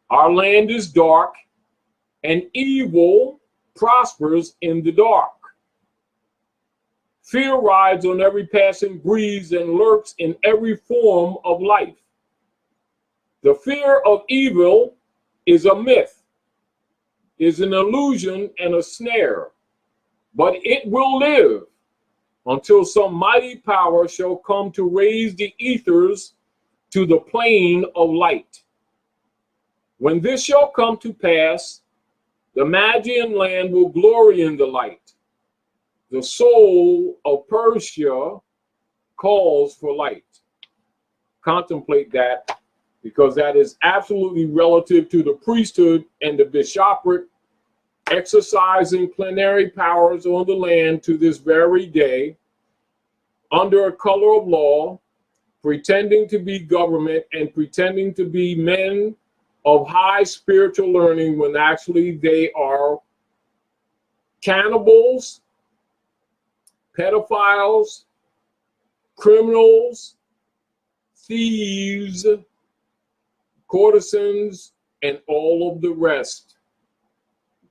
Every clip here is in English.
Our land is dark, and evil prospers in the dark. Fear rides on every passing breeze and lurks in every form of life. The fear of evil is a myth, is an illusion and a snare, but it will live until some mighty power shall come to raise the ethers to the plane of light. When this shall come to pass, the Magian land will glory in the light. The soul of Persia calls for light. Contemplate that, because that is absolutely relative to the priesthood and the bishopric exercising plenary powers on the land to this very day, under a color of law, pretending to be government and pretending to be men of high spiritual learning, when actually they are cannibals, pedophiles, criminals, thieves, courtesans, and all of the rest.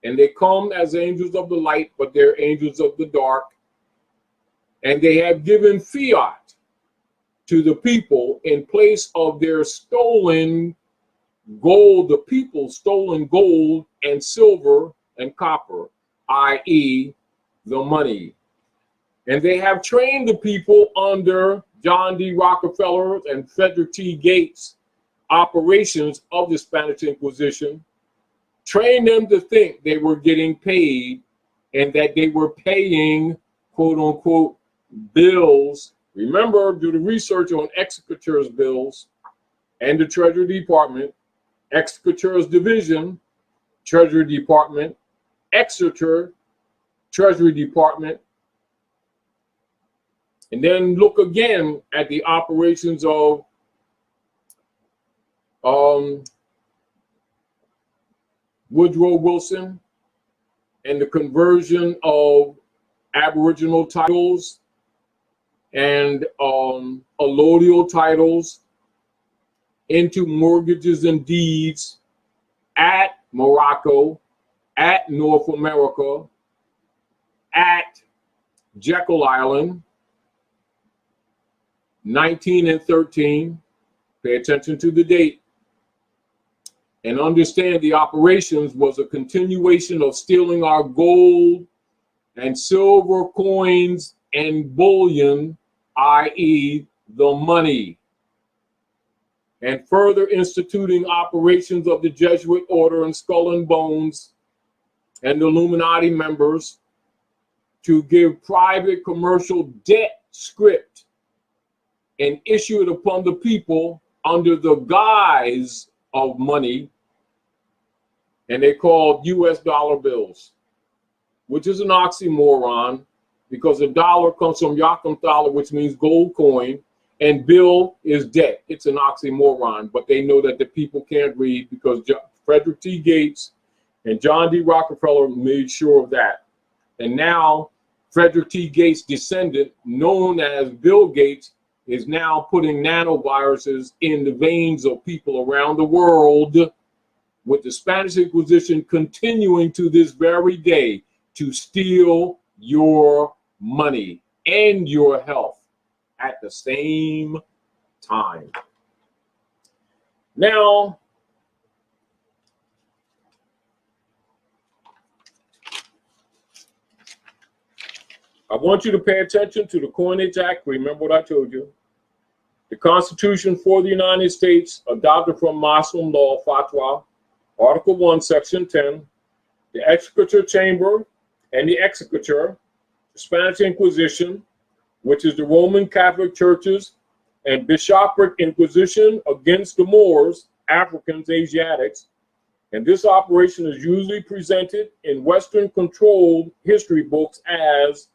And they come as angels of the light, but they're angels of the dark. And they have given fiat to the people in place of their stolen gold, the people's stolen gold and silver and copper, i.e. the money. And they have trained the people under John D. Rockefeller and Frederick T. Gates' operations of the Spanish Inquisition, trained them to think they were getting paid and that they were paying, quote unquote, bills. Remember, do the research on executors bills and the Treasury Department, executors division, Treasury Department, Exeter, Treasury Department. And then look again at the operations of Woodrow Wilson and the conversion of Aboriginal titles and allodial titles into mortgages and deeds at Morocco, at North America, at Jekyll Island, 19 and 13. Pay attention to the date and understand the operations was a continuation of stealing our gold and silver coins and bullion, i.e. the money, and further instituting operations of the Jesuit order and Skull and Bones and the Illuminati members to give private commercial debt script and issue it upon the people under the guise of money, and they called US dollar bills, which is an oxymoron, because a dollar comes from Yakam, which means gold coin, and bill is debt. It's an oxymoron, but they know that the people can't read, because Frederick T. Gates and John D. Rockefeller made sure of that. And now Frederick T. Gates' descendant, known as Bill Gates, is now putting nanoviruses in the veins of people around the world, with the Spanish Inquisition continuing to this very day to steal your money and your health at the same time. Now, I want you to pay attention to the Coinage Act. Remember what I told you. The Constitution for the United States, adopted from Muslim law, Fatwa, Article 1, Section 10, the Executor Chamber and the Executor, the Spanish Inquisition, which is the Roman Catholic churches and bishopric inquisition against the Moors, Africans, Asiatics. And this operation is usually presented in Western-controlled history books as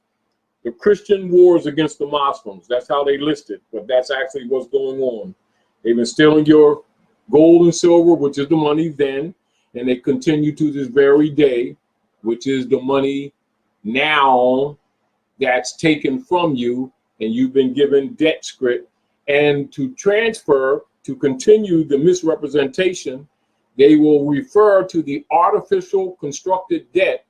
the Christian wars against the Muslims. That's how they list it, but that's actually what's going on. They've been stealing your gold and silver, which is the money then, and they continue to this very day, which is the money now that's taken from you, and you've been given debt script. And to transfer, to continue the misrepresentation, They will refer to the artificial constructed debt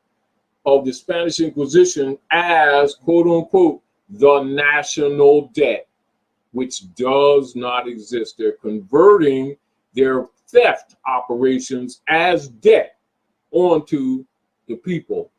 of the Spanish Inquisition as, quote unquote, the national debt, which does not exist. They're converting their theft operations as debt onto the people.